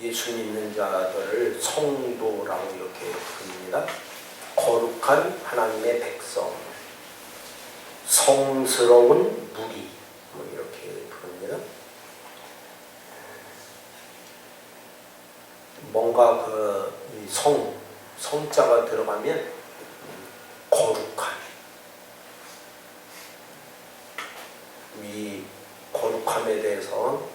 예수 믿는 자들을 성도라고 이렇게 부릅니다. 거룩한 하나님의 백성, 성스러운 무리 이렇게 부릅니다. 뭔가 그 성자가 들어가면 거룩한, 이 거룩함에 대해서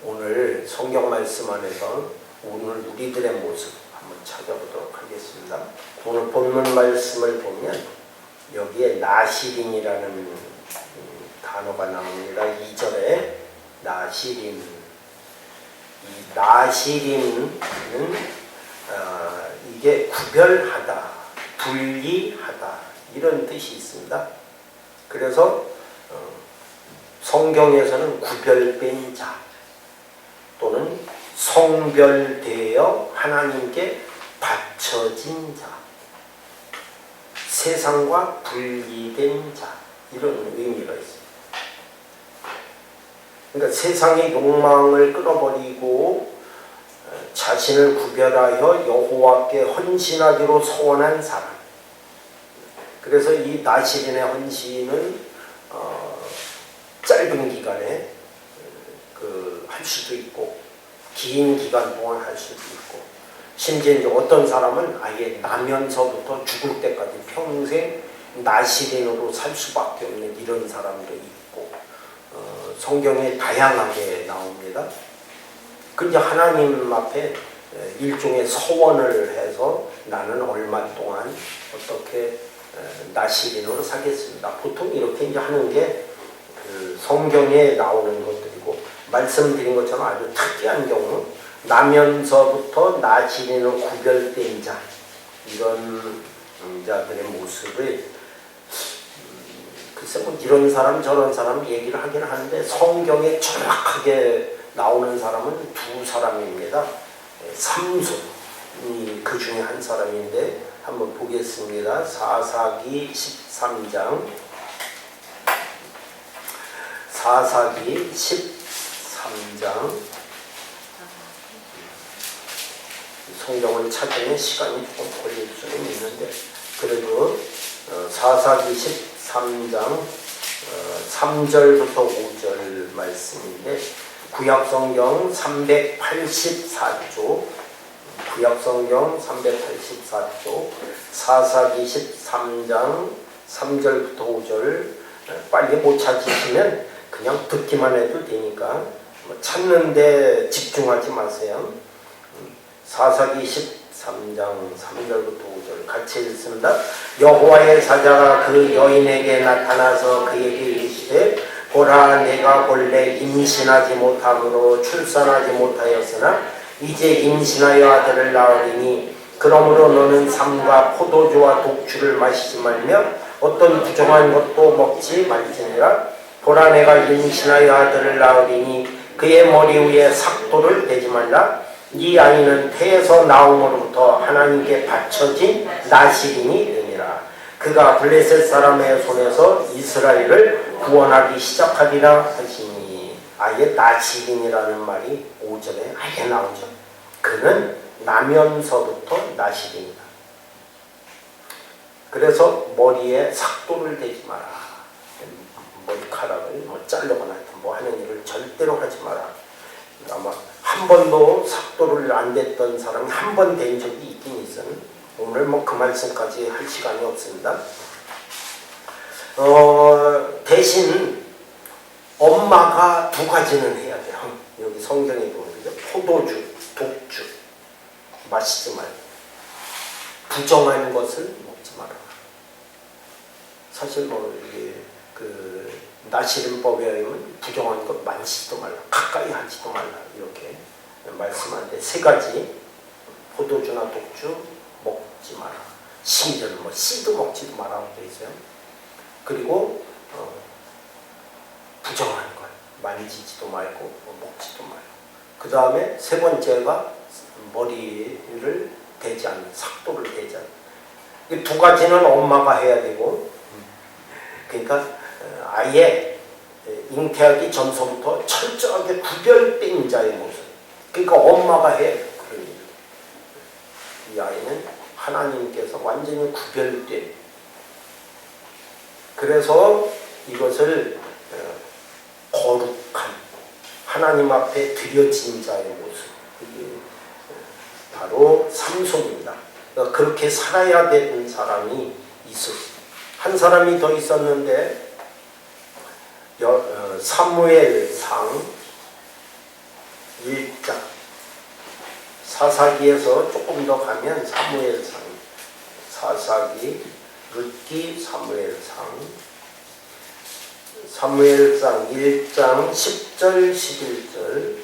오늘 성경 말씀 안에서 오늘 우리들의 모습 한번 찾아보도록 하겠습니다. 오늘 본문 말씀을 보면 여기에 나시린이라는 단어가 나옵니다. 2절에 나시린. 이 나시린은 이게 구별하다, 분리하다 이런 뜻이 있습니다. 그래서 성경에서는 구별된 자 또는 성별되어 하나님께 바쳐진 자, 세상과 분리된 자 이런 의미가 있습니다. 그러니까 세상의 욕망을 끌어버리고 자신을 구별하여 여호와께 헌신하기로 소원한 사람. 그래서 이 나시린의 헌신은 짧은 기간에 할 수도 있고 긴 기간 동안 할 수도 있고 심지어 이제 어떤 사람은 아예 나면서부터 죽을 때까지 평생 나시린으로 살 수밖에 없는 이런 사람도 있고 성경에 다양하게 나옵니다. 근데 하나님 앞에 일종의 서원을 해서 나는 얼마 동안 어떻게 나시린으로 살겠습니다. 보통 이렇게 이제 하는 게 그 성경에 나오는 것들이고 말씀드린 것처럼 아주 특이한 경우 나면서부터 나시린으로 구별된 자 이런 자들의 모습을 글쎄 뭐 이런 사람 저런 사람 얘기를 하긴 하는데 성경에 정확하게 나오는 사람은 두 사람입니다. 삼손이 그 중에 한 사람인데 한번 보겠습니다. 사사기 13장 사사기 13장 성경을 찾으면 시간이 조금 걸릴 수는 있는데 그래도 사사기 13장 3절부터 5절 말씀인데 구약성경 384쪽 구약성경 384쪽 사사기 13장 3절부터 5절 빨리 못 찾으시면 그냥 듣기만 해도 되니까 찾는데 집중하지 마세요. 사사기 13장 3절부터 5절 같이 읽습니다. 여호와의 사자가 그 여인에게 나타나서 그에게 이르시되 보라 내가 본래 임신하지 못함으로 출산하지 못하였으나 이제 임신하여 아들을 낳으리니 그러므로 너는 삼과 포도주와 독주를 마시지 말며 어떤 부정한 것도 먹지 말지니라. 보라 내가 임신하여 아들을 낳으리니 그의 머리 위에 삭도를 대지 말라. 이 아이는 태에서 나옴으로부터 하나님께 바쳐진 나시린이 되니라. 그가 블레셋 사람의 손에서 이스라엘을 구원하기 시작하리라 하시니 아예 나시린이라는 말이 5절에 아예 나오죠. 그는 나면서부터 나시린이다. 그래서 머리에 삭도를 대지 마라. 머리카락을 자르거나 하는 일을 절대로 하지 마라. 아마 한 번도 삭도를 안 댔던 사람이 한 번 된 적이 있긴 있어요. 오늘 그 말씀까지 할 시간이 없습니다. 대신 엄마가 두 가지는 해야 돼요. 여기 성경에 보면 포도주, 독주 마시지 말고 부정한 것을 먹지 마라. 사실 이게 나시린법에 의하면 부정한 것 만지지도 말라, 가까이 하지도 말라 이렇게 말씀하는데 세 가지 포도주나 독주 먹지 마라. 심지어는 씨도 먹지도 말라고 되어 있어요. 그리고 부정한 것 만지지도 말고 먹지도 말고 그 다음에 세 번째가 머리를 대지 않는 삭도를 대지 않는 이 두 가지는 엄마가 해야 되고 그러니까 아예 잉태하기 전서부터 철저하게 구별된 자의 모습 그러니까 엄마가 해. 그런 일. 이 아이는 하나님께서 완전히 구별된, 그래서 이것을 거룩한 하나님 앞에 드려진 자의 모습, 이게 바로 삼손입니다. 그러니까 그렇게 살아야 되는 사람이 있었어요. 한 사람이 더 있었는데 사무엘상 1장, 사사기에서 조금 더 가면 사무엘상, 사사기, 룻기, 사무엘상 1장 10절 11절,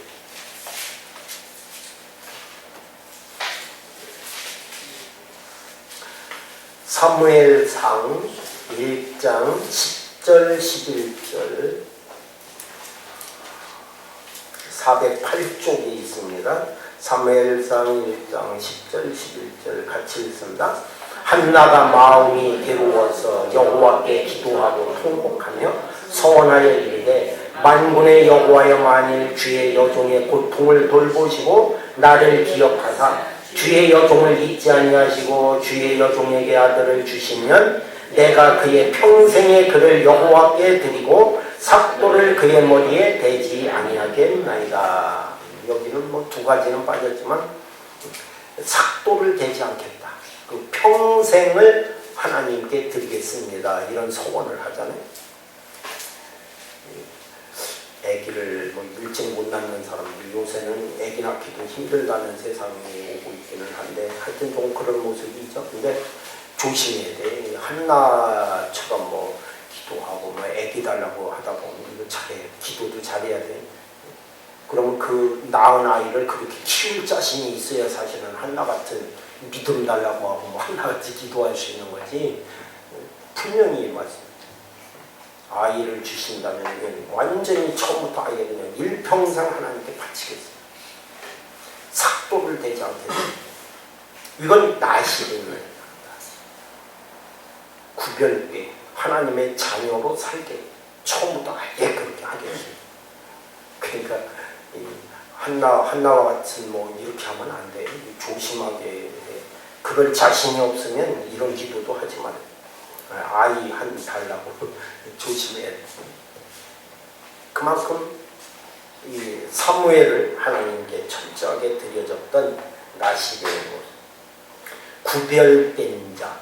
사무엘상 1장 10절 11절, 408쪽에 있습니다. 사무엘상 1장 10절 11절 같이 읽습니다. 한나가 마음이 괴로워서 여호와께 기도하고 통곡하며 서원하여 이르되 만군의 여호와여, 만일 주의 여종의 고통을 돌보시고 나를 기억하사 주의 여종을 잊지 아니하시고 주의 여종에게 아들을 주시면 내가 그의 평생의 그를 여호와께 드리고 삭도를 그의 머리에 대지 아니하겠나이다. 여기는 뭐 두 가지는 빠졌지만 삭도를 대지 않겠다. 그 평생을 하나님께 드리겠습니다. 이런 서원을 하잖아요. 아기를 뭐 일찍 못 낳는 사람들, 요새는 아기 낳기도 힘들다는 세상이 오고 있기는 한데 하여튼 좀 그런 모습이 있죠. 근데 조심해야 돼. 한나처럼 뭐 기도하고 뭐 아기 달라고 하다 보면 이거 잘해. 기도도 잘해야 돼. 그러면 그 낳은 아이를 그렇게 키울 자신이 있어야 사실은 한나 같은 믿음 달라고 하고 뭐 한나같이 기도할 수 있는 거지. 분명히 말씀. 아이를 주신다면 완전히 처음부터 아이를 그냥 일평생 하나님께 바치겠어요. 삭도를 대지 않겠어요. 이건 나시는 구별돼 하나님의 자녀로 살게 처음부터 아예 그렇게 하겠어요. 그러니까 한나와 같은 뭐 이렇게 하면 안 돼. 조심하게 해. 그럴 자신이 없으면 이런 기도도 하지 말아요. 아이 한 달라고 조심해야 돼. 그만큼 이 사무엘을 하나님께 철저하게 드려졌던 나시의 모습. 구별된 자.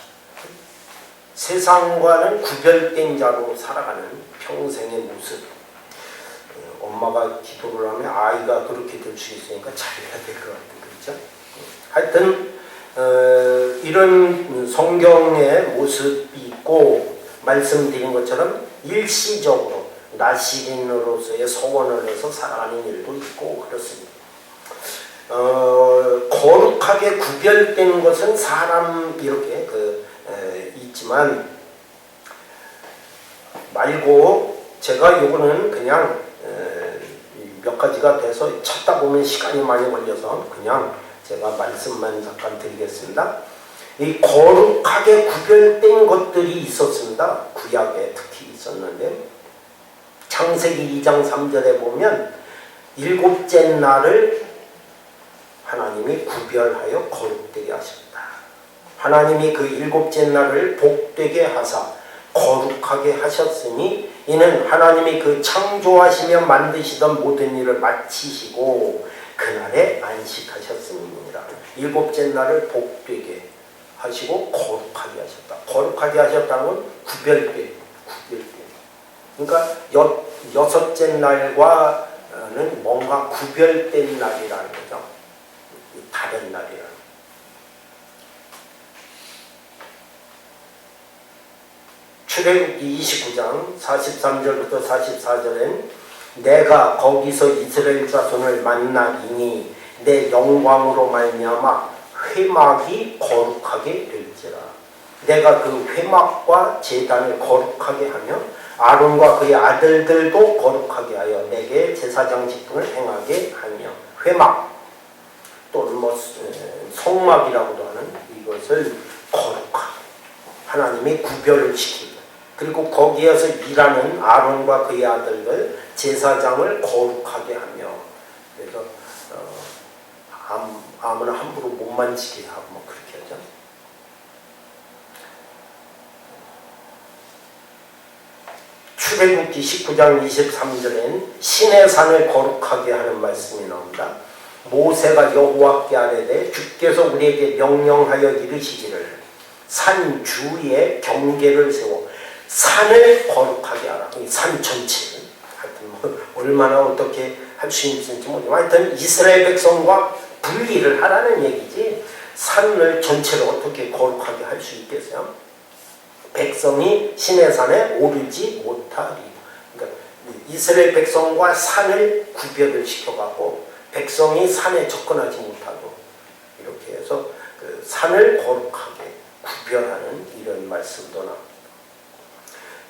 세상과는 구별된 자로 살아가는 평생의 모습. 엄마가 기도를 하면 아이가 그렇게 될 수 있으니까 잘해야 될 것 같아요. 그렇죠? 하여튼 이런 성경의 모습이 있고 말씀드린 것처럼 일시적으로 나시린으로서의 서원을 해서 살아가는 일도 있고 그렇습니다. 거룩하게 구별된 것은 사람 이렇게 있지만 말고 제가 요거는 그냥 몇 가지가 돼서 찾다 보면 시간이 많이 걸려서 그냥 제가 말씀만 잠깐 드리겠습니다. 이 거룩하게 구별된 것들이 있었습니다. 구약에 특히 있었는데 창세기 2장 3절에 보면 일곱째 날을 하나님이 구별하여 거룩되게 하셨다. 하나님이 그 일곱째 날을 복되게 하사 거룩하게 하셨으니 이는 하나님이 그 창조하시며 만드시던 모든 일을 마치시고 그날에 안식하셨음이니라. 일곱째 날을 복되게 하시고 거룩하게 하셨다. 거룩하게 하셨다는 건 구별돼. 그러니까 여섯째 날과는 뭔가 구별된 날이라는 거죠. 다른 날이라는. 출애굽기 29장 43절부터 44절엔 내가 거기서 이스라엘 자손을 만나리니 내 영광으로 말미암아 회막이 거룩하게 될지라. 내가 그 회막과 제단을 거룩하게 하며 아론과 그의 아들들도 거룩하게 하여 내게 제사장 직분을 행하게 하며 회막 또는 뭐 성막이라고도 하는 이것을 거룩하게 하나님이 구별을 시키고 그리고 거기에서 일하는 아론과 그의 아들들 제사장을 거룩하게 하며 그래서 아무나 함부로 못 만지게 하고 뭐 그렇게 하죠. 출애굽기 19장 23절엔 신의 산을 거룩하게 하는 말씀이 나옵니다. 모세가 여호와께 아뢰되 주께서 우리에게 명령하여 이르시기를 산 주위에 경계를 세워 산을 거룩하게 하라. 산 전체를 하여튼 뭐 얼마나 어떻게 할 수 있는지 모르지만 하여튼 이스라엘 백성과 분리를 하라는 얘기지 산을 전체를 어떻게 거룩하게 할 수 있겠어요? 백성이 신의 산에 오르지 못하리. 그러니까 이스라엘 백성과 산을 구별을 시켜갖고 백성이 산에 접근하지 못하고 이렇게 해서 그 산을 거룩하게 구별하는 이런 말씀도 나옵니다.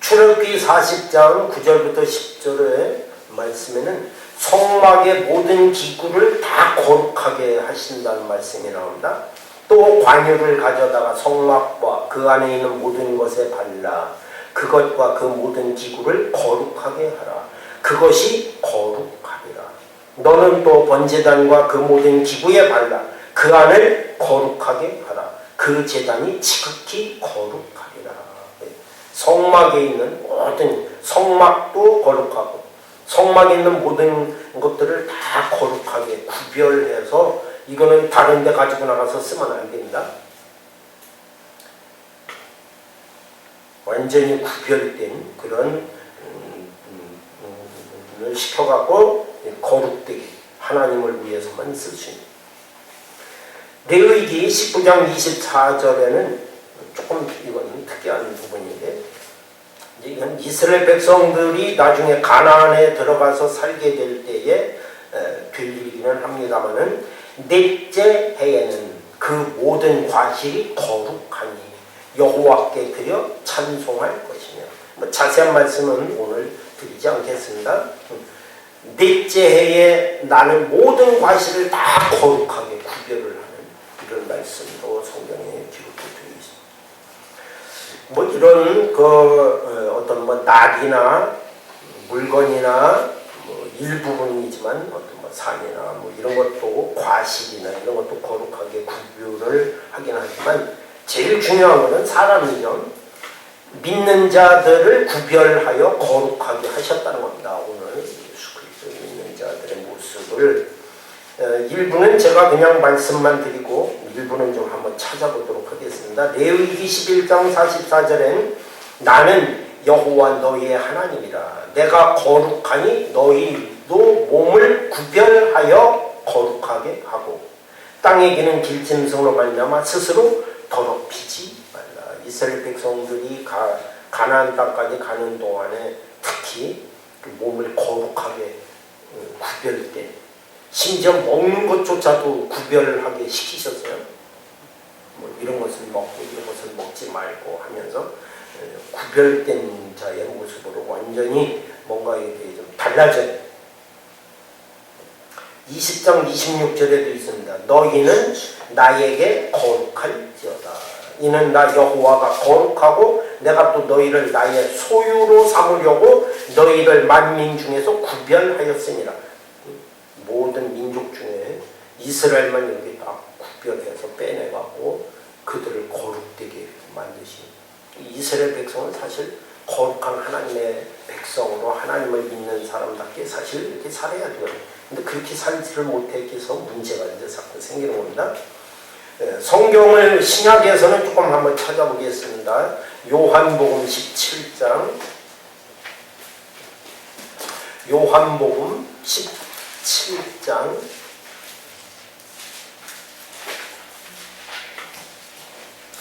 출애굽기 40장 9절부터 10절의 말씀에는 성막의 모든 기구를 다 거룩하게 하신다는 말씀이 나옵니다. 또 관유를 가져다가 성막과 그 안에 있는 모든 것에 발라 그것과 그 모든 기구를 거룩하게 하라. 그것이 거룩하리라. 너는 또 번제단과 그 모든 기구에 발라 그 안을 거룩하게 하라. 그 제단이 지극히 거룩하리라. 성막에 있는 모든 성막도 거룩하고 성막에 있는 모든 것들을 다 거룩하게 구별해서 이거는 다른 데 가지고 나가서 쓰면 안 됩니다. 완전히 구별된 그런 시켜갖고 거룩되게 하나님을 위해서만 쓸 수 있는. 레위기 19장 24절에는 조금 이건 특이한 부분인데 이건 이스라엘 백성들이 나중에 가나안에 들어가서 살게 될 때에 될 일이기는 합니다만은 넷째 해에는 그 모든 과실이 거룩하니 여호와께 드려 찬송할 것이며 뭐 자세한 말씀은 오늘 드리지 않겠습니다. 넷째 해에 나는 모든 과실을 다 거룩하게 구별을 하는 이런 말씀도 성경에 기록되어 있습니다. 뭐 이런 어떤 뭐 낙이나 물건이나 뭐 일부분이지만 어떤 뭐 산이나 뭐 이런 것도 과실이나 이런 것도 거룩하게 구별을 하긴 하지만 제일 중요한 것은 사람이죠. 믿는 자들을 구별하여 거룩하게 하셨다는 겁니다. 오늘 예수 그리스도 믿는 자들의 모습을 일부는 제가 그냥 말씀만 드리고 일부는 좀 한번 찾아보도록 하겠습니다. 레위기 11장 44절엔 나는 여호와 너희의 하나님이라. 내가 거룩하니 너희도 몸을 구별하여 거룩하게 하고 땅에 기는 길짐승으로 말미암아 스스로 더럽히지 말라. 이스라엘 백성들이 가나안 땅까지 가는 동안에 특히 그 몸을 거룩하게 구별된 심지어 먹는 것조차도 구별하게 시키셨어요. 뭐 이런 것은 먹고 이런 것은 먹지 말고 하면서 구별된 자의 모습으로 완전히 뭔가 이렇게 좀 달라져요. 20장 26절에도 있습니다. 너희는 나에게 거룩할지어다. 이는 나 여호와가 거룩하고 내가 또 너희를 나의 소유로 삼으려고 너희를 만민 중에서 구별하였으니라. 모든 민족 중에 이스라엘만 이렇게 딱 구별해서 빼내가고 그들을 거룩되게 만드신 이스라엘 백성은 사실 거룩한 하나님의 백성으로 하나님을 믿는 사람답게 사실 이렇게 살아야 돼요. 근데 그렇게 살지를 못해서 문제가 이제 자꾸 생기는 겁니다. 성경을 신약에서는 조금 한번 찾아보겠습니다. 요한복음 17장 요한복음 17장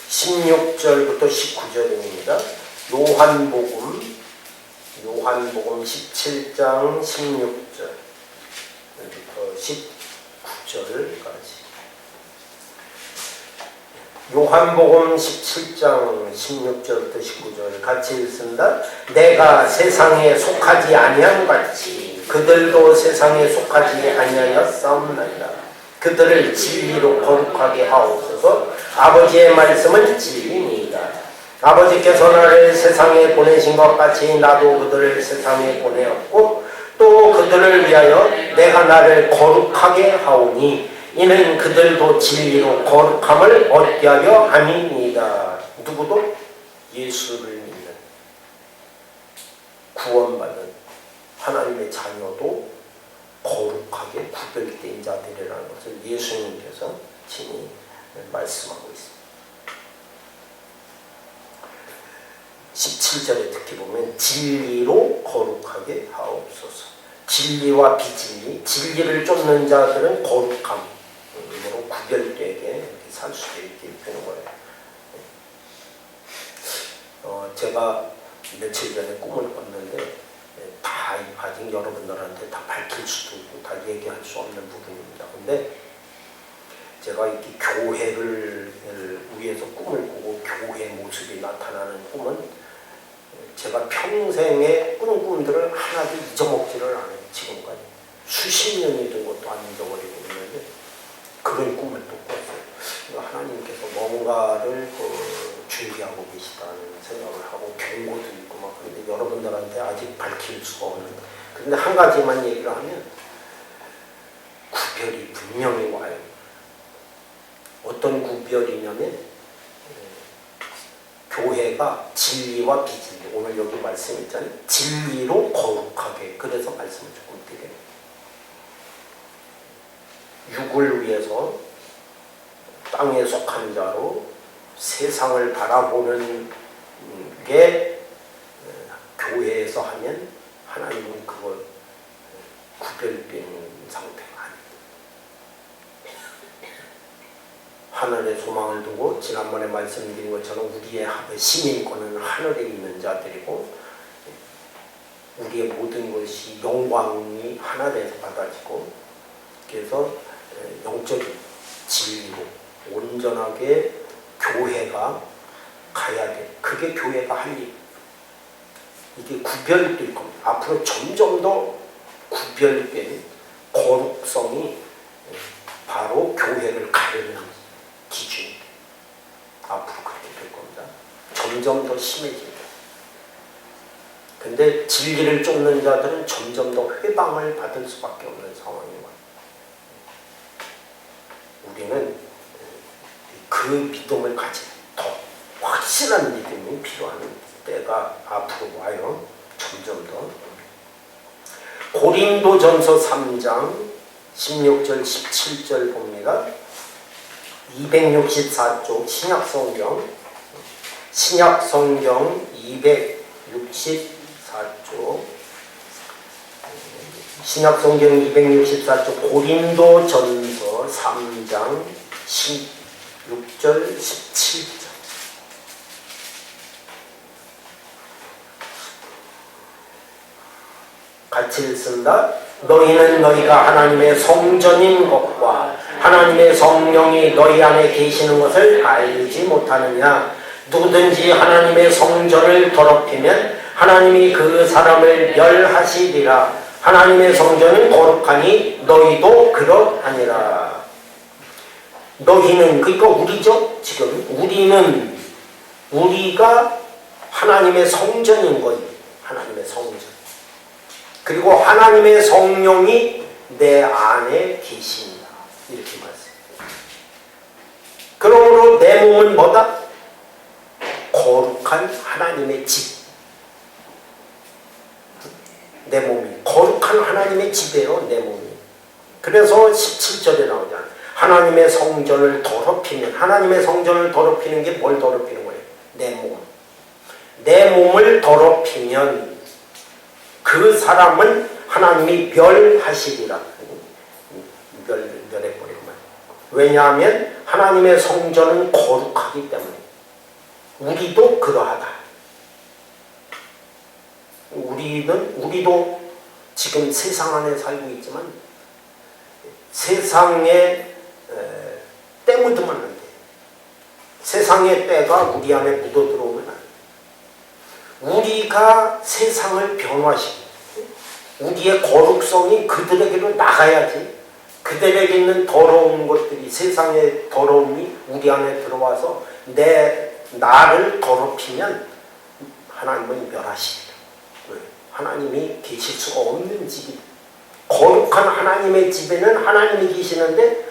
16절부터 19절입니다. 요한복음 17장 16절부터 19절까지 요한복음 17장 16절부터 19절 같이 읽습니다. 내가 세상에 속하지 아니한 같이 그들도 세상에 속하지 아니하였사옵나이다. 그들을 진리로 거룩하게 하옵소서. 아버지의 말씀은 진리니이다. 아버지께서 나를 세상에 보내신 것 같이 나도 그들을 세상에 보내었고 또 그들을 위하여 내가 나를 거룩하게 하오니 이는 그들도 진리로 거룩함을 얻게 하려 함이니이다. 누구도? 예수를 믿는 구원받은 하나님의 자녀도 거룩하게 구별된 자들이라는 것을 예수님께서 친히 말씀하고 있습니다. 17절에 특히 보면 진리로 거룩하게 하옵소서. 진리와 비진리, 진리를 쫓는 자들은 거룩함으로 구별되게 살 수 있게 되는 거예요. 제가 며칠 전에 꿈을 꿨는데 다 아직 여러분들한테 다 밝힐 수도 있고 다 얘기할 수 없는 부분입니다. 근데 제가 이렇게 교회를 위해서 꿈을 꾸고 교회 모습이 나타나는 꿈은 제가 평생에 꾼 꿈들을 하나도 잊어먹지를 않아요. 지금까지 수십 년이 된 것도 안 잊어버리고 있는데 그런 꿈을 또 꿨어요. 하나님께서 뭔가를 준비하고 계시다는 생각을 하고 경고도 있고 막 그런데 여러분들한테 아직 밝힐 수가 없는. 그런데 한 가지만 얘기를 하면 구별이 분명히 와요. 어떤 구별이냐면 교회가 진리와 비진리, 오늘 여기 말씀 있잖아요. 진리로 거룩하게, 그래서 말씀을 조금 드려요. 육을 위해서 땅에 속한 자로 세상을 바라보는 게 교회에서 하면 하나님은 그걸 구별된 상태가 아닙니다. 하늘의 소망을 두고 지난번에 말씀드린 것처럼 우리의 시민권은 하늘에 있는 자들이고 우리의 모든 것이 영광이 하늘에서 받아지고 그래서 영적인 진리로 온전하게 교회가 가야 돼. 그게 교회가 할 일. 이게 구별될 겁니다. 앞으로 점점 더 구별된 거룩성이 바로 교회를 가르는 기준. 앞으로 그렇게 될 겁니다. 점점 더 심해집니다. 근데 진리를 쫓는 자들은 점점 더 회방을 받을 수밖에 없는 상황입니다. 우리는 그 믿음을 가진 더 확실한 믿음이 필요한 때가 앞으로 와요. 점점 더. 고린도전서 3장 16절 17절 봅니다. 264쪽 신약성경 264쪽 신약성경 264쪽 고린도전서 3장 16절 17절 같이 읽습니다. 너희는 너희가 하나님의 성전인 것과 하나님의 성령이 너희 안에 계시는 것을 알지 못하느냐. 누구든지 하나님의 성전을 더럽히면 하나님이 그 사람을 멸하시리라. 하나님의 성전은 거룩하니 너희도 그러하니라. 너희는 그러니까 우리죠. 지금 우리가 하나님의 성전인 거예요. 하나님의 성전. 그리고 하나님의 성령이 내 안에 계십니다. 이렇게 말씀합니다. 그러므로 내 몸은 뭐다? 거룩한 하나님의 집. 내 몸이 거룩한 하나님의 집이에요. 내 몸이. 그래서 17절에 나오잖아요. 하나님의 성전을 더럽히면, 하나님의 성전을 더럽히는 게 뭘 더럽히는 거예요? 내 몸. 내 몸을 더럽히면 그 사람은 하나님이 멸하시리라. 멸해버리고만. 왜냐하면 하나님의 성전은 거룩하기 때문에. 우리도 그러하다. 우리도 지금 세상 안에 살고 있지만 세상에 때 묻으면 안 돼. 세상의 때가 우리 안에 묻어 들어오면 안 돼. 우리가 세상을 변화시키고 우리의 거룩성이 그들에게로 나가야지. 그들에게 있는 더러운 것들이, 세상의 더러움이 우리 안에 들어와서 나를 더럽히면 하나님은 멸하시리라. 하나님이 계실 수가 없는 집이, 거룩한 하나님의 집에는 하나님이 계시는데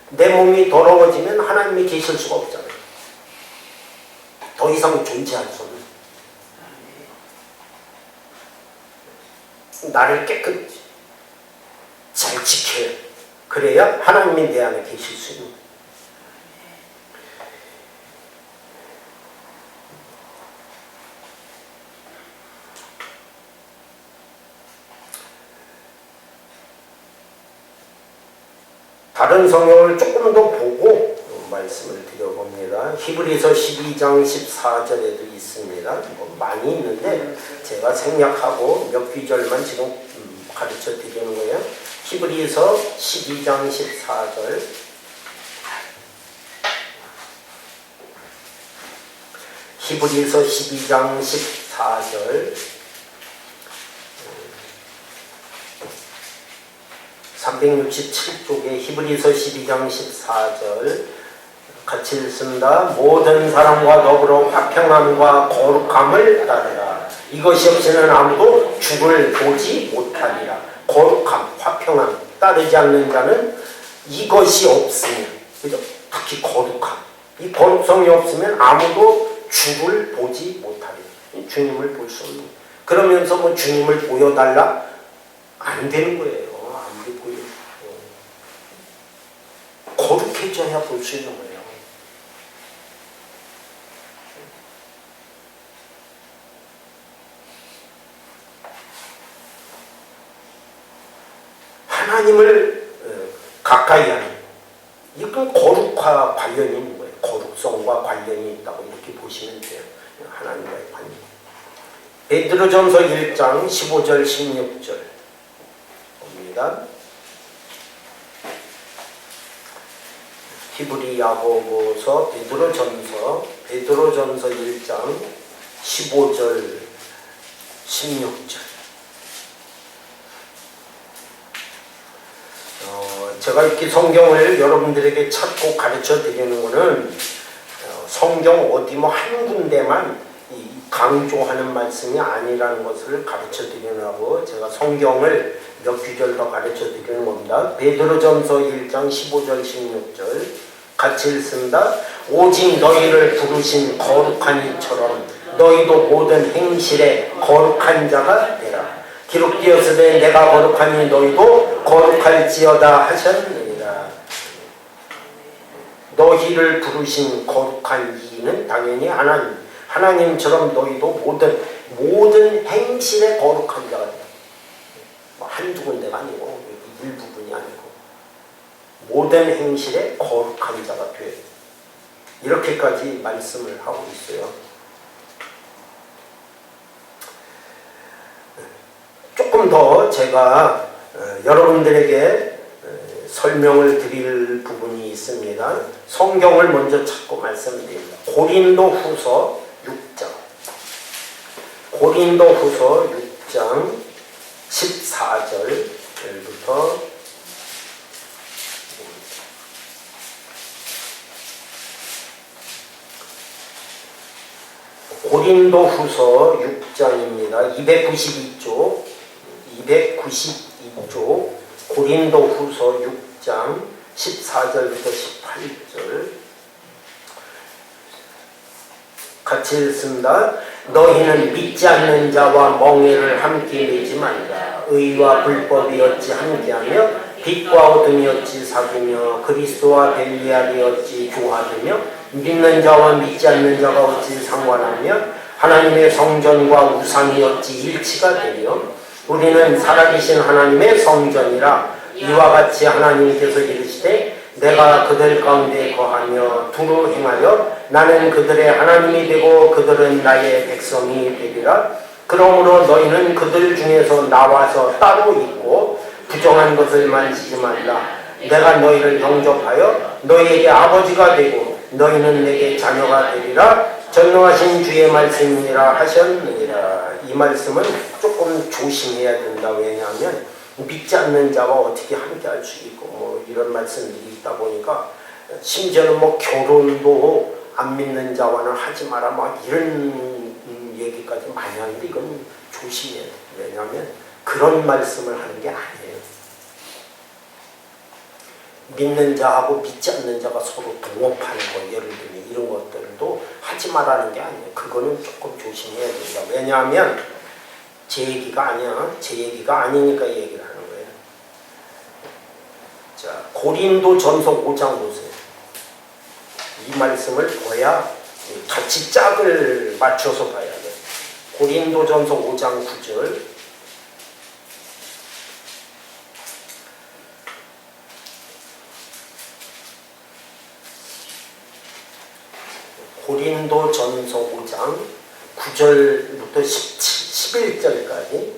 내 몸이 더러워지면 하나님이 계실 수가 없잖아요. 더 이상 존재할 수 없는. 나를 깨끗이 잘 지켜야 돼. 그래야 하나님이 내 안에 계실 수 있는. 다른 성경을 조금 더 보고 말씀을 드려봅니다. 히브리서 12장 14절에도 있습니다. 뭐 많이 있는데 제가 생략하고 몇 구절만 지금 가르쳐 드리는 거예요. 히브리서 12장 14절. 히브리서 12장 14절. 367쪽에 히브리서 12장 14절 같이 읽습니다. 모든 사람과 더불어 화평함과 거룩함을 따르라. 이것이 없이는 아무도 주를 보지 못하리라. 거룩함, 화평함 따르지 않는 자는 이것이 없으면, 그죠? 특히 거룩함. 이 거룩성이 없으면 아무도 주를 보지 못하리라. 주님을 볼 수 없는. 그러면서 뭐 주님을 보여달라? 안 되는 거예요. 거룩해져야 볼 수 있는 거예요. 하나님을 가까이 하는, 이건 거룩과 관련이 있는 거예요. 거룩성과 관련이 있다고 이렇게 보시면 돼요. 하나님과의 관계. 베드로전서 1장 15절 16절 봅니다. 히브리 야고보서 베드로전서 1장 15절 16절. 제가 이렇게 성경을 여러분들에게 찾고 가르쳐 드리는 것은 성경 어디 뭐 한 군데만 강조하는 말씀이 아니라는 것을 가르쳐 드리려고 제가 성경을 몇 구절 더 가르쳐 드리는 겁니다. 베드로전서 1장 15절 16절 같이 읽습니다. 오직 너희를 부르신 거룩한 이처럼 너희도 모든 행실에 거룩한 자가 되라. 기록되었으되 내가 거룩하니 너희도 거룩할지어다 하셨느니라. 너희를 부르신 거룩한 이는 당연히 하나님처럼 너희도 모든 행실에 거룩한 자가 되라. 한두 군데가 아니고 일부분이 아니고 모든 행실에 거룩한 자가 돼. 이렇게까지 말씀을 하고 있어요. 조금 더 제가 여러분들에게 설명을 드릴 부분이 있습니다. 성경을 먼저 찾고 말씀드립니다. 고린도후서 6장 14절부터 고린도후서 6장입니다. 292쪽 고린도후서 6장 14절부터 18절 같이 읽습니다. 너희는 믿지 않는 자와 멍에를 함께 매지 말라. 의와 불법이 어찌 함께하며 빛과 어둠이 어찌 사귀며 그리스도와 벨리알이 어찌 교화되며 믿는 자와 믿지 않는 자가 어찌 상관하며 하나님의 성전과 우상이 어찌 일치가 되며 우리는 살아계신 하나님의 성전이라. 이와 같이 하나님께서 이르시되 내가 그들 가운데 거하며 두루 행하여 나는 그들의 하나님이 되고 그들은 나의 백성이 되리라. 그러므로 너희는 그들 중에서 나와서 따로 있고 부정한 것을 만지지 말라. 내가 너희를 영접하여 너희에게 아버지가 되고 너희는 내게 자녀가 되리라. 전능하신 주의 말씀이라 하셨느니라. 이 말씀은 조금 조심해야 된다. 왜냐하면 믿지 않는 자와 어떻게 함께 할 수 있고 뭐 이런 말씀들이 있다 보니까 심지어는 뭐 결혼도 안 믿는 자와는 하지 마라 막 이런 얘기까지 많이 하는데 이건 조심해야 돼요. 왜냐하면 그런 말씀을 하는 게 아니에요. 믿는 자하고 믿지 않는 자가 서로 동업하는 거, 예를 들면 이런 것들도 하지 말라는 게 아니에요. 그거는 조금 조심해야 된다. 왜냐하면 제 얘기가 아니야. 제 얘기가 아니니까 얘기를 하는 거예요. 자, 고린도전서 5장 보세요. 이 말씀을 보야 같이 짝을 맞춰서 봐야 돼. 고린도전서 5장 9절. 고린도전서 5장 9절부터 11절까지.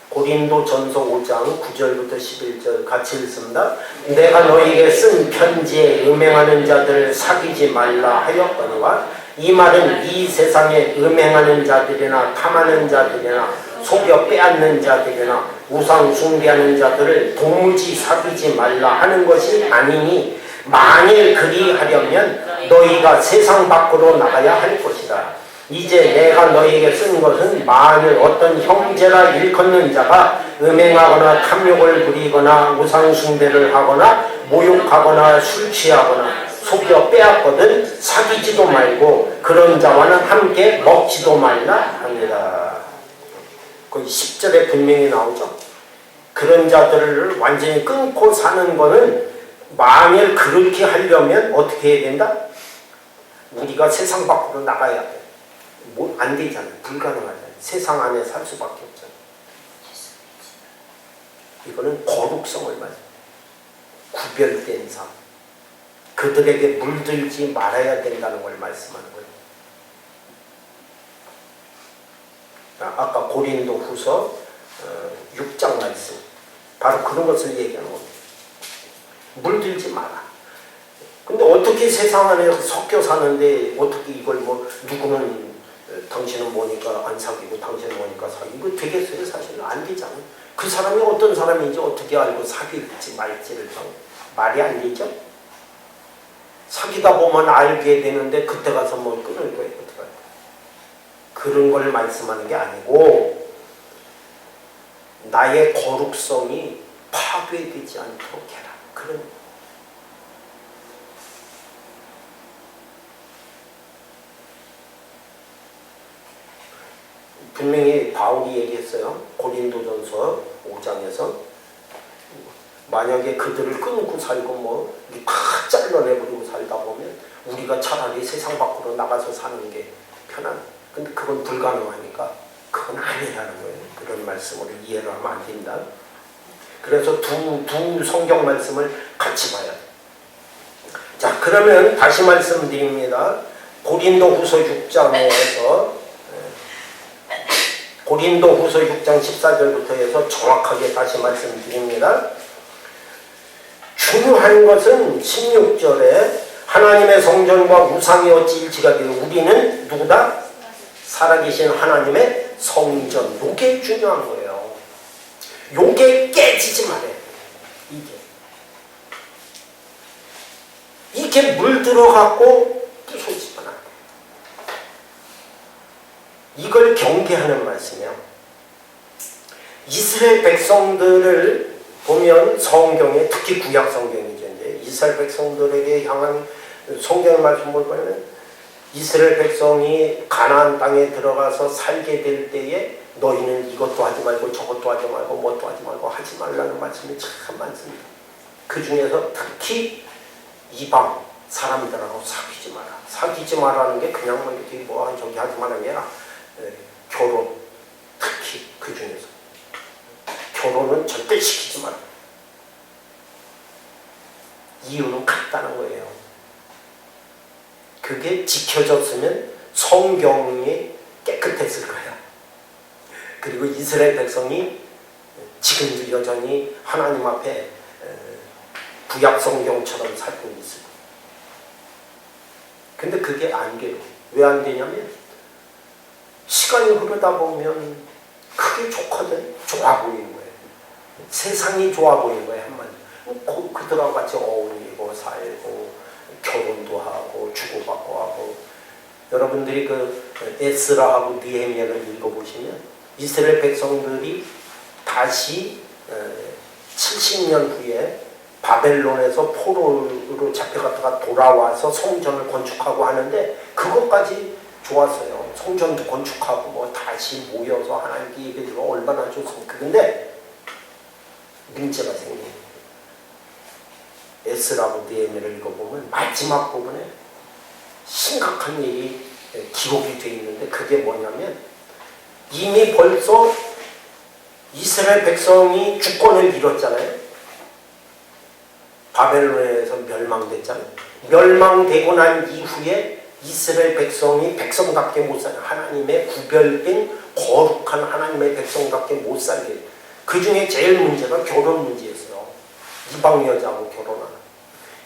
고린도전서 5장 9절부터 11절 같이 읽습니다. 내가 너희에게 쓴 편지에 음행하는 자들을 사귀지 말라 하였거니와 이 말은 이 세상에 음행하는 자들이나 탐하는 자들이나 속여 빼앗는 자들이나 우상 숭배하는 자들을 도무지 사귀지 말라 하는 것이 아니니 만일 그리하려면 너희가 세상 밖으로 나가야 할 것이다. 이제 내가 너희에게 쓴 것은 만일 어떤 형제라 일컫는 자가 음행하거나 탐욕을 부리거나 우상 숭배를 하거나 모욕하거나 술 취하거나 속여 빼앗거든 사귀지도 말고 그런 자와는 함께 먹지도 말라 합니다. 거기 10절에 분명히 나오죠. 그런 자들을 완전히 끊고 사는 거는 만일 그렇게 하려면 어떻게 해야 된다? 우리가 세상 밖으로 나가야 돼. 뭐 안 되잖아요. 불가능하잖아요. 세상 안에 살 수밖에 없잖아요. 이거는 거룩성을 말해요. 구별된 삶. 그들에게 물들지 말아야 된다는 걸 말씀하는 거예요. 아까 고린도 후서 6장 말씀. 바로 그런 것을 얘기하는 겁니다. 물들지 마라. 근데 어떻게 세상 안에 섞여 사는데 어떻게 이걸 뭐 누구는 당신은 뭐니까 안 사귀고 당신은 뭐니까 사귀고 되겠어요? 사실은 안 되잖아요. 그 사람이 어떤 사람인지 어떻게 알고 사귈지 말지를 말이 안 되죠? 사귀다 보면 알게 되는데 그때 가서 뭐 끊을 거예요. 그런 걸 말씀하는 게 아니고 나의 거룩성이 파괴되지 않도록 해라. 그런 분명히 바울이 얘기했어요. 고린도전서 5장에서 만약에 그들을 끊고 살고 뭐 다 잘라내버리고 살다 보면 우리가 차라리 세상 밖으로 나가서 사는 게 편한. 근데 그건 불가능하니까 그건 아니라는 거예요. 그런 말씀으로 이해를 하면 안 된다. 그래서 두 성경 말씀을 같이 봐야 돼요. 자, 그러면 다시 말씀드립니다. 고린도후서 6장에서 고린도후서 6장 14절부터 해서 정확하게 다시 말씀드립니다. 중요한 것은 16절에 하나님의 성전과 우상이 어찌 일치가 되어 우리는 누구다? 살아계신 하나님의 성전. 요게 중요한 거예요. 요게 깨지지 말아야 돼요. 이게 물들어갖고 부서지면 안 돼요. 이걸 경계하는 말씀이에요. 이스라엘 백성들을 보면 성경에 특히 구약 성경이죠. 이제 이스라엘 백성들에게 향한 성경의 말씀을 보면 이스라엘 백성이 가나안 땅에 들어가서 살게 될 때에 너희는 이것도 하지 말고 저것도 하지 말고 뭣도 하지 말고 하지 말라는 말씀이 참 많습니다. 그 중에서 특히 이방 사람들하고 사귀지 마라. 사귀지 마라는 게 그냥 뭐 이렇게 뭐 저기 하지 마라는 게 아니라 결혼, 특히 그 중에서 결혼은 절대 시키지 마라. 이유는 같다는 거예요. 그게 지켜졌으면 성경이 깨끗했을 거야. 그리고 이스라엘 백성이 지금도 여전히 하나님 앞에 구약 성경처럼 살고 있어요. 근데 그게 안 돼요. 왜 안 되냐면 시간이 흐르다 보면 그게 좋거든. 좋아 보이는 거예요. 세상이 좋아 보이는 거예요. 한마디로. 그들하고 같이 어울리고 살고 결혼도 하고 주고받고 하고. 여러분들이 그 에스라하고 느헤미야를 읽어보시면 이스라엘 백성들이 다시 70년 후에 바벨론에서 포로로 잡혀갔다가 돌아와서 성전을 건축하고 하는데 그것까지 좋았어요. 성전도 건축하고 뭐 다시 모여서 하나님께 예배드리고 얼마나 좋습니까? 근데 문제가 생겨요. 에스라고 느헤미야를 읽어보면 마지막 부분에 심각한 일이 기록이 되어 있는데 그게 뭐냐면 이미 벌써 이스라엘 백성이 주권을 잃었잖아요. 바벨론에서 멸망됐잖아요. 멸망되고 난 이후에 이스라엘 백성이 백성답게 못 살아요. 하나님의 구별된 거룩한 하나님의 백성답게 못 살게. 그 중에 제일 문제가 결혼 문제였어요. 이방 여자하고 결혼하는.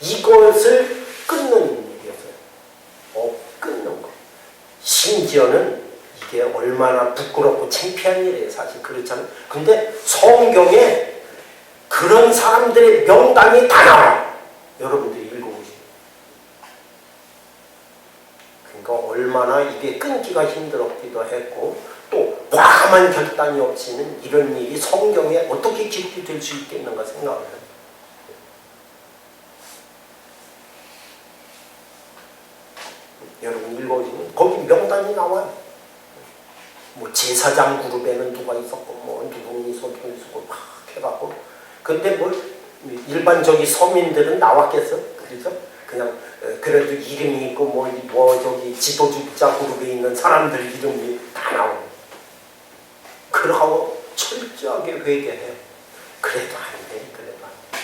이것을 끊는 일이었어요. 끊는 거. 심지어는 이게 얼마나 부끄럽고 창피한 일이에요. 사실 그렇잖아요. 근데 성경에 그런 사람들의 명단이 다 나와요. 여러분들이 읽어보세요. 그러니까 얼마나 이게 끊기가 힘들었기도 했고 또 과감한 결단이 없이는 이런 일이 성경에 어떻게 기록이 될 수 있겠는가 생각을 해요. 여러분 읽어보시면 거기 명단이 나와요. 뭐 제사장 그룹에는 누가 있었고 뭐 누구 있었고 막 해갖고 근데 뭐 일반적인 서민들은 나왔겠어? 그렇죠? 그냥 그래도 이름이 있고 뭐 저기 지도주자 그룹에 있는 사람들 이름이 다 나오고 그러고 철저하게 회개해요. 그래도 안 돼. 그래도 안 돼.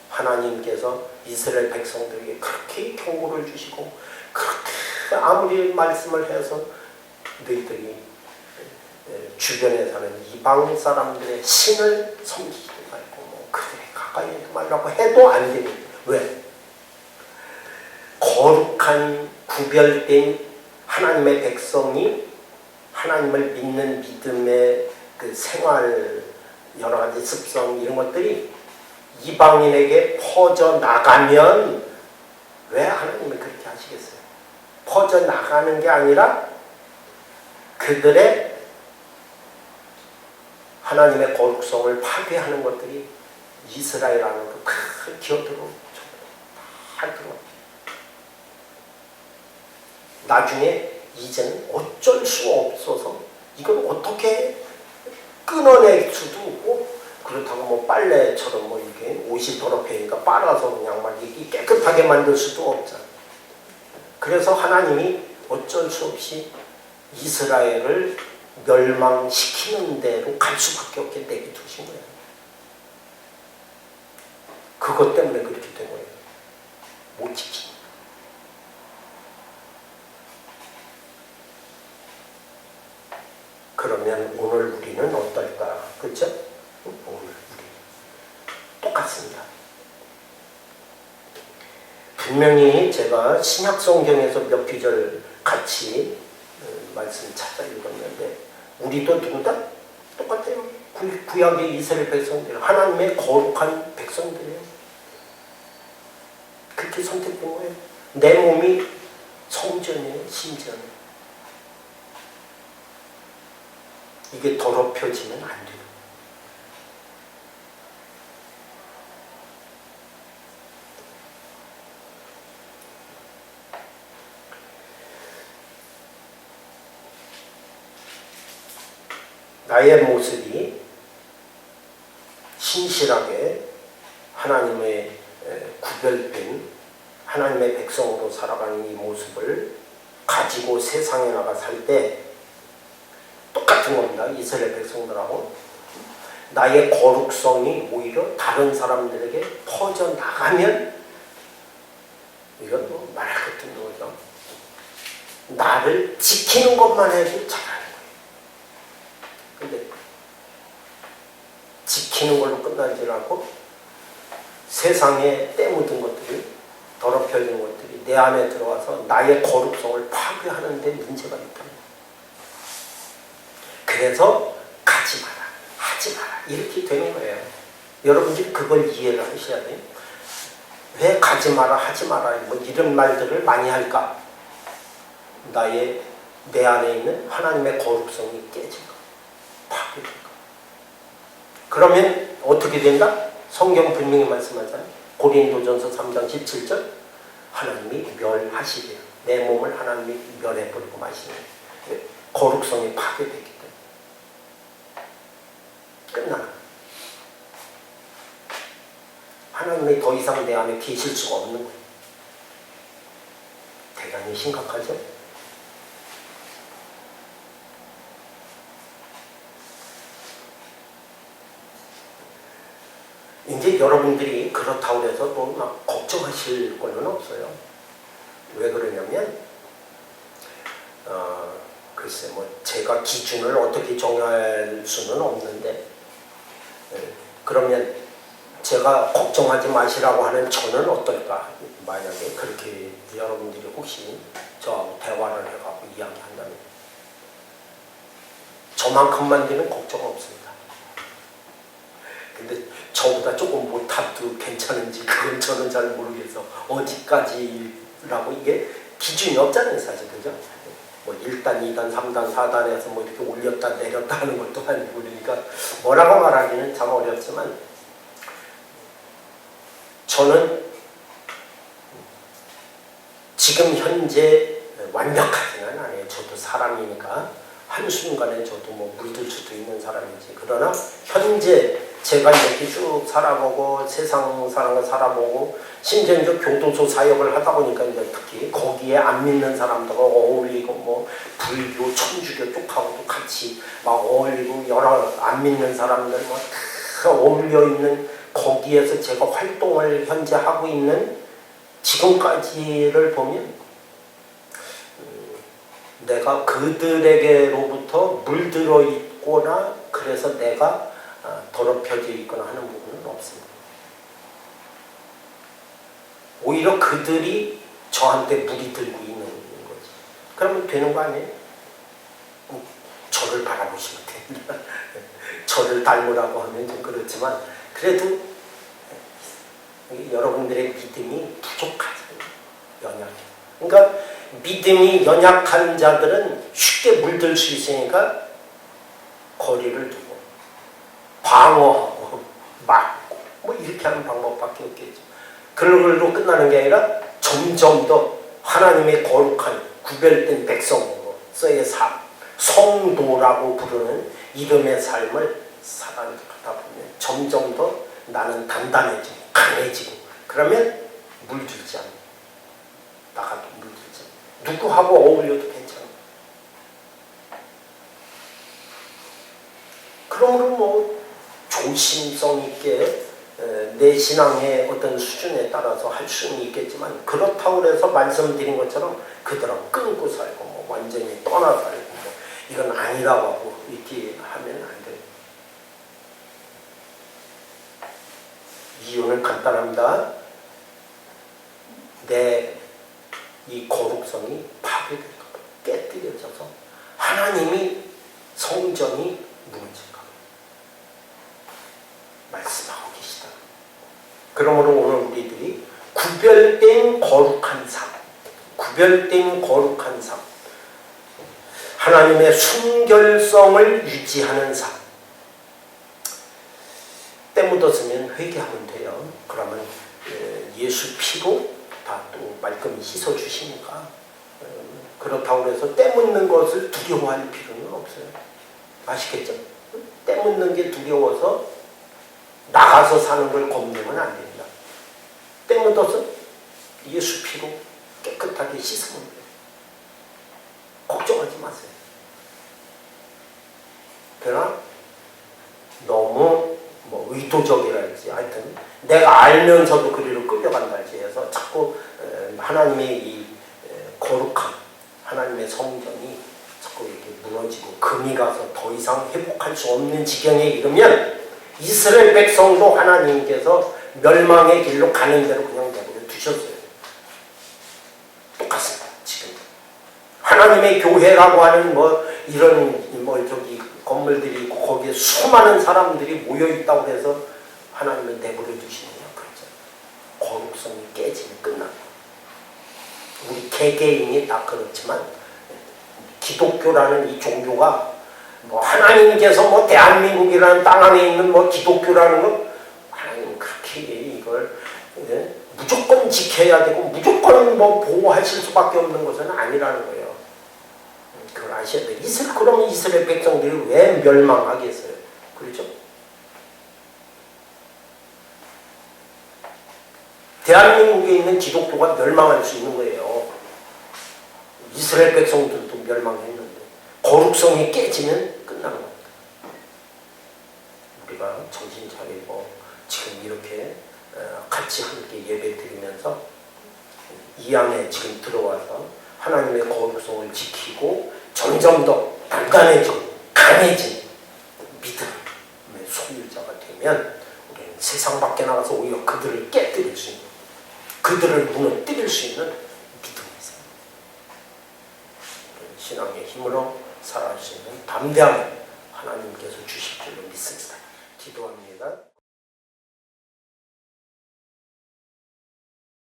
하나님께서 이스라엘 백성들에게 그렇게 경고를 주시고 그렇게 아무리 말씀을 해서 너희들이 주변에 사는 이방 사람들의 신을 섬기지 말고 그들에 가까이 하지 말라고 해도 안 됩니다. 왜? 거룩한 구별된 하나님의 백성이 하나님을 믿는 믿음의 그 생활 여러 가지 습성 이런 것들이 이방인에게 퍼져 나가면 왜 하나님이 그렇게 하시겠어요? 퍼져 나가는 게 아니라 그들의 하나님의 거룩성을 파괴하는 것들이 이스라엘 안으로 큰 기업으로 다 들어와요. 나중에 이제는 어쩔 수 없어서 이걸 어떻게 끊어낼 수도 없고 그렇다고 뭐 빨래처럼 뭐 이렇게 옷이 더럽히니까 빨아서 그냥 막 깨끗하게 만들 수도 없잖아요. 그래서 하나님이 어쩔 수 없이 이스라엘을 멸망시키는 대로 갈 수밖에 없게 내비두신 거예요. 그것 때문에 그렇게 된 거예요. 못 지키니까. 그러면 오늘 우리는 어떨까? 그렇죠? 오늘 우리 똑같습니다. 분명히 제가 신약 성경에서 몇 구절 같이 말씀 찾아 읽었는데 우리도 누구다? 똑같아요. 구약의 이스라엘 백성들, 하나님의 거룩한 백성들이에요. 그렇게 선택된 거예요. 내 몸이 성전이에요. 심지어는. 이게 더럽혀지면 안 돼요. 나의 모습이 신실하게 하나님의 구별된 하나님의 백성으로 살아가는 이 모습을 가지고 세상에 나가 살 때 똑같은 겁니다. 이스라엘 백성들하고 나의 거룩성이 오히려 다른 사람들에게 퍼져나가면 이건 뭐 말할 것도 없는 거죠. 나를 지키는 것만 해도 잘하는 거예요. 근데 지키는 걸로 끝나지 않고 세상에 때 묻은 것들이 더럽혀진 것들이 내 안에 들어와서 나의 거룩성을 파괴하는 데 문제가 있다. 그래서 가지 마라, 하지 마라 이렇게 되는 거예요. 여러분들이 그걸 이해를 하셔야 돼요. 왜 가지 마라, 하지 마라 뭐 이런 말들을 많이 할까? 내 안에 있는 하나님의 거룩성이 깨질까? 파괴될까? 그러면 어떻게 된다? 성경 분명히 말씀하잖아요. 고린도전서 3장 17절 하나님이 멸하시리라. 내 몸을 하나님이 멸해버리고 마시는 거룩성이 파괴되기 때문에 끝나. 하나님이 더 이상 내 안에 계실 수가 없는 거예요. 대단히 심각하죠? 이제 여러분들이 그렇다고 해서 또 막 걱정하실 거는 없어요. 왜 그러냐면 글쎄 뭐 제가 기준을 어떻게 정할 수는 없는데 그러면 제가 걱정하지 마시라고 하는 저는 어떨까? 만약에 그렇게 여러분들이 혹시 저하고 대화를 해가지고 이야기한다면 저만큼만 되면 걱정 없습니다. 근데 저보다 조금 못해도 괜찮은지 그건 저는 잘 모르겠어. 어디까지라고 이게 기준이 없잖아요, 사실. 그죠? 뭐 1단, 2단, 3단, 4단에서 뭐 이렇게 올렸다 내렸다 하는 것도 아니고 그러니까 뭐라고 말하기는 참 어렵지만 저는 지금 현재 완벽하지는 않아요. 저도 사람이니까 한순간에 저도 뭐 물들 수도 있는 사람이지. 그러나 현재 제가 이렇게 쭉 살아보고 세상 사람을 살아보고 심지어 이제 교도소 사역을 하다 보니까 이제 특히 거기에 안 믿는 사람들과 어울리고 뭐 불교, 천주교 쪽하고도 같이 막 어울리고 여러 안 믿는 사람들 뭐 다 어울려 있는 거기에서 제가 활동을 현재 하고 있는 지금까지를 보면 내가 그들에게로부터 물들어 있거나 그래서 내가 더럽혀져 있거나 하는 부분은 없습니다. 오히려 그들이 저한테 물이 들고 있는 거지. 그러면 되는 거 아니에요? 저를 바라보시면 됩니다. 저를 닮으라고 하면 좀 그렇지만 그래도 여러분들의 믿음이 부족하잖아요. 연약해. 그러니까 믿음이 연약한 자들은 쉽게 물들 수 있으니까 거리를 두고 방어하고 막고 뭐 이렇게 하는 방법밖에 없겠죠. 그걸로 끝나는 게 아니라 점점 더 하나님의 거룩한 구별된 백성으로서의 삶, 성도라고 부르는 이름의 삶을 살아가다 보면 점점 더 나는 단단해지고 강해지고 그러면 물들지 않아. 나가도 물들지 않아. 누구하고 어울려도 괜찮아. 그러므로 뭐 조심성 있게 내 신앙의 어떤 수준에 따라서 할 수는 있겠지만 그렇다고 해서 말씀드린 것처럼 그들하고 끊고 살고 뭐 완전히 떠나 살고 뭐 이건 아니라고 하고 이렇게 하면 안 돼요. 이유는 간단합니다. 내 이 거룩성이 파괴될까 봐 깨뜨려져서 하나님이 성전이 무너질까 봐 말씀하고 계시다. 그러므로 오늘 우리들이 구별된 거룩한 삶, 구별된 거룩한 삶, 하나님의 순결성을 유지하는 삶. 때 묻었으면 회개하면 돼요. 그러면 예수 피로 다 또 말끔히 씻어주시니까 그렇다고 해서 때 묻는 것을 두려워할 필요는 없어요. 아시겠죠? 때 묻는 게 두려워서 나가서 사는 걸 겁내면 안 됩니다. 때 묻어서 예수 피로 깨끗하게 씻으면 돼요. 걱정하지 마세요. 그러나 너무 뭐 의도적이랄지 하여튼 내가 알면서도 그리로 끌려간달지 해서 자꾸 하나님의 이 거룩한 하나님의 성전이 자꾸 이렇게 무너지고 금이 가서 더 이상 회복할 수 없는 지경에 이르면 이스라엘 백성도 하나님께서 멸망의 길로 가는 대로 그냥 내버려 두셨어요. 똑같습니다. 지금 하나님의 교회라고 하는 뭐 이런 뭐 저기 건물들이 있고 거기에 수많은 사람들이 모여 있다고 해서 하나님을 내버려 두시느냐 그렇죠. 거룩성이 깨지면 끝납니다. 우리 개개인이 다 그렇지만 기독교라는 이 종교가 뭐 하나님께서 뭐 대한민국이라는 땅 안에 있는 뭐 기독교라는 거 하나님 그렇게 이걸 무조건 지켜야 되고 무조건 뭐 보호하실 수밖에 없는 것은 아니라는 거예요. 그걸 아셔야 돼요. 그러면 이스라엘 백성들이 왜 멸망하겠어요? 그렇죠? 대한민국에 있는 기독교가 멸망할 수 있는 거예요. 이스라엘 백성들도 멸망했는데 거룩성이 깨지면 끝나는 겁니다. 우리가 정신 차리고 지금 이렇게 같이 함께 예배 드리면서 이 안에 지금 들어와서 하나님의 거룩성을 지키고 점점 더 단단해지고 강해진 믿음의 소유자가 되면 우리는 세상 밖에 나가서 오히려 그들을 깨뜨릴 수 있는, 그들을 무너뜨릴 수 있는 믿음이 있어요. 신앙의 힘으로 살아갈 수 있는 담대함을 하나님께서 주실 줄로 믿습니다.